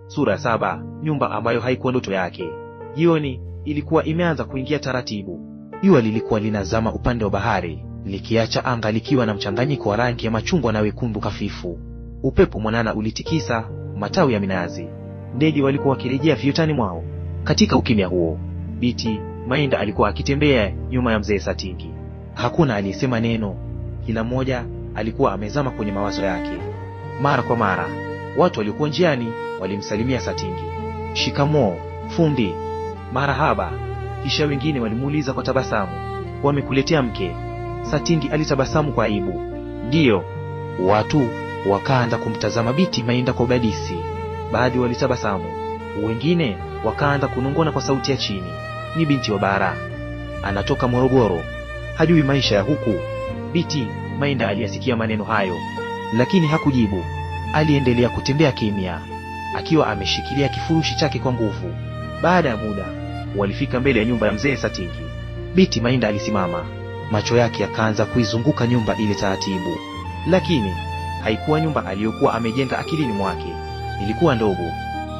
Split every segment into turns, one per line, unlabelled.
Sura ya 7. Nyumba ambayo haikuwa ndoto yake. Jioni ilikuwa imeanza kuingia taratibu. Jua lilikuwa linazama upande wa bahari, likiacha anga likiwa na mchanganyiko wa rangi ya machungwa na wekundu hafifu. Upepo mwanana ulitikisa matawi ya minazi. Ndege walikuwa wakirejea viotani mwao. Katika ukimya huo, Biti Mainda alikuwa akitembea nyuma ya mzee Satingi. Hakuna aliyesema neno. Kila mmoja alikuwa amezama kwenye mawazo yake. Mara kwa mara, watu waliokuwa njiani walimsalimia Satingi. Shikamoo, fundi. Marahaba. Kisha wengine walimuuliza kwa tabasamu, wamekuletea mke? Satingi alitabasamu kwa aibu. Ndiyo. Watu wakaanza kumtazama Biti Mainda kwa udadisi. Baadhi walitabasamu, wengine wakaanza kunong'ona kwa sauti ya chini, ni binti wa bara, anatoka Morogoro, hajui maisha ya huku. Biti Mainda aliyasikia maneno hayo, lakini hakujibu. Aliendelea kutembea kimya, akiwa ameshikilia kifurushi chake kwa nguvu. Baada ya muda, walifika mbele ya nyumba ya mzee Satingi. Biti Mainda alisimama, macho yake yakaanza kuizunguka nyumba ile taratibu. Lakini haikuwa nyumba aliyokuwa amejenga akilini mwake. Ilikuwa ndogo,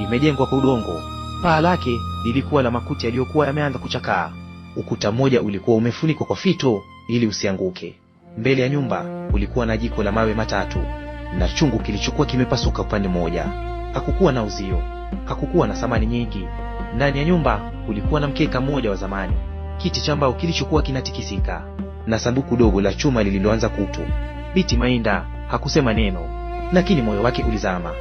imejengwa kwa udongo. Paa lake lilikuwa la makuti yaliyokuwa yameanza kuchakaa. Ukuta mmoja ulikuwa umefunikwa kwa fito ili usianguke. Mbele ya nyumba kulikuwa na jiko la mawe matatu na chungu kilichokuwa kimepasuka upande mmoja. Hakukuwa na uzio, hakukuwa na samani nyingi. Ndani ya nyumba kulikuwa na mkeka mmoja wa zamani, kiti cha mbao kilichokuwa kinatikisika, na sanduku dogo la chuma lililoanza kutu. Biti Mainda hakusema neno, lakini moyo wake ulizama.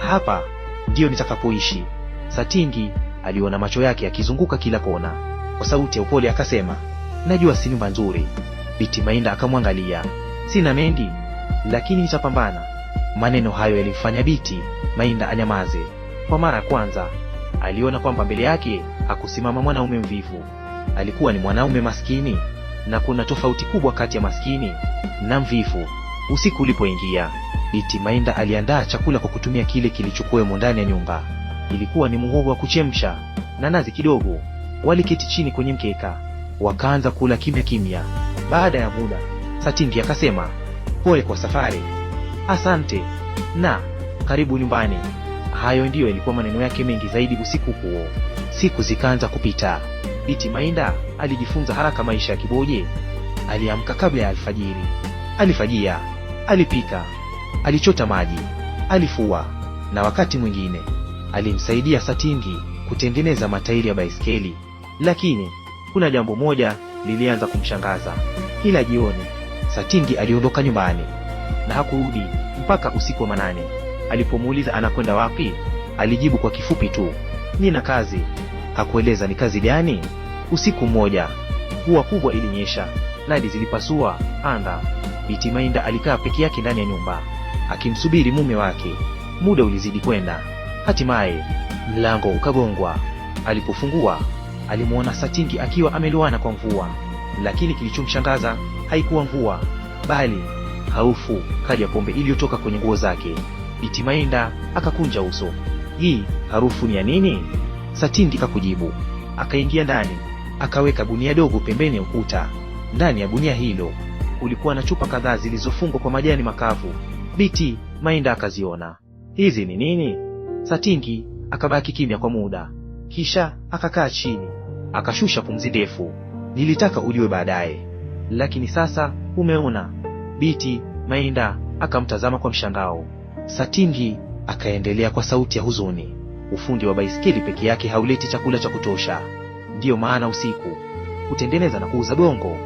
Hapa ndiyo nitakapoishi. Satingi aliona macho yake yakizunguka kila kona. Kwa sauti ya upole akasema, najua si nyumba nzuri. Biti Mainda akamwangalia. Sina mengi, lakini nitapambana. Maneno hayo yalimfanya Biti Mainda anyamaze. Kwa mara ya kwanza aliona kwamba mbele yake hakusimama mwanaume mvivu. Alikuwa ni mwanaume maskini, na kuna tofauti kubwa kati ya maskini na mvivu. Usiku ulipoingia, Biti Mainda aliandaa chakula kwa kutumia kile kilichokuwemo ndani ya nyumba. Ilikuwa ni muhogo wa kuchemsha na nazi kidogo. Waliketi chini kwenye mkeka, wakaanza kula kimya kimya. Baada ya muda, Satingi akasema, pole kwa safari. Asante, na karibu nyumbani. Hayo ndiyo ilikuwa maneno yake mengi zaidi usiku huo. Siku zikaanza kupita. Biti Mainda alijifunza haraka maisha ya kiboje. Aliamka kabla ya alfajiri. Alifajia, alipika, alichota maji, alifua, na wakati mwingine alimsaidia Satingi kutengeneza matairi ya baiskeli. Lakini kuna jambo moja lilianza kumshangaza. Kila jioni Satingi aliondoka nyumbani na hakurudi mpaka usiku wa manane. Alipomuuliza anakwenda wapi, alijibu kwa kifupi tu, nina kazi. Hakueleza ni kazi gani. Usiku mmoja, mvua kubwa ilinyesha, radi zilipasua anga. Biti Mainda alikaa peke yake ndani ya nyumba, akimsubiri mume wake. Muda ulizidi kwenda. Hatimaye mlango ukagongwa. Alipofungua, alimuona Satingi akiwa amelowana kwa mvua. Lakini kilichomshangaza haikuwa mvua, bali harufu kali ya pombe iliyotoka kwenye nguo zake. Biti Mainda akakunja uso. Hii harufu ni ya nini? Satingi hakujibu. Akaingia ndani, akaweka gunia dogo pembeni ya ukuta. Ndani ya gunia hilo kulikuwa na chupa kadhaa zilizofungwa kwa majani makavu. Biti Mainda akaziona. Hizi ni nini? Satingi akabaki kimya kwa muda, kisha akakaa chini, akashusha pumzi ndefu. Nilitaka ujue baadaye, lakini sasa umeona. Biti Mainda akamtazama kwa mshangao. Satingi akaendelea kwa sauti ya huzuni, ufundi wa baiskeli peke yake hauleti chakula cha kutosha. Ndiyo maana usiku kutengeneza na kuuza gongo.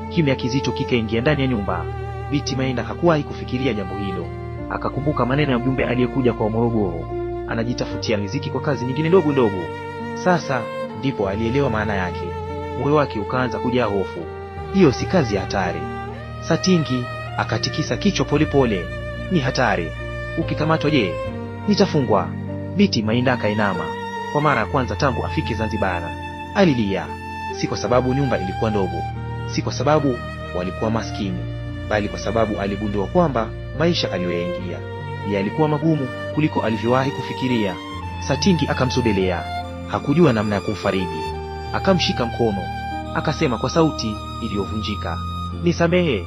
Kimya kizito kikaingia ndani ya nyumba. Biti Mainda hakuwahi kufikiria jambo hilo. Akakumbuka maneno ya mjumbe aliyekuja kwa Morogoro, anajitafutia riziki kwa kazi nyingine ndogo ndogo. Sasa ndipo alielewa maana yake. Moyo wake ukaanza kujaa hofu. Hiyo si kazi ya hatari? Satingi akatikisa kichwa polepole. Ni hatari. Ukikamatwa je? Nitafungwa. Biti Mainda akainama. Kwa mara ya kwanza tangu afike Zanzibar, alilia. Si kwa sababu nyumba ilikuwa ndogo, si kwa sababu walikuwa maskini, bali kwa sababu aligundua kwamba maisha aliyoyaingia yalikuwa magumu kuliko alivyowahi kufikiria. Satingi akamsogelea, hakujua namna ya kumfariji. Akamshika mkono, akasema kwa sauti iliyovunjika, nisamehe,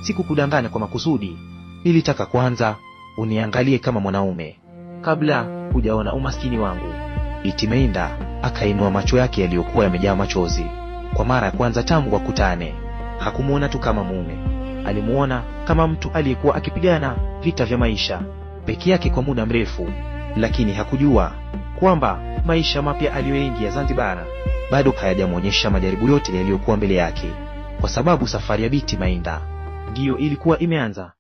sikukudanganya kwa makusudi. Nilitaka kwanza uniangalie kama mwanaume kabla hujaona umaskini wangu. Binti Mainda akainua macho yake yaliyokuwa yamejaa machozi. Kwa mara ya kwanza tangu wakutane, hakumuona tu kama mume, alimuona kama mtu aliyekuwa akipigana vita vya maisha peke yake kwa muda mrefu. Lakini hakujua kwamba maisha mapya aliyoingia Zanzibar bado hayajamwonyesha majaribu yote yaliyokuwa mbele yake, kwa sababu safari ya Binti Mainda ndiyo ilikuwa imeanza.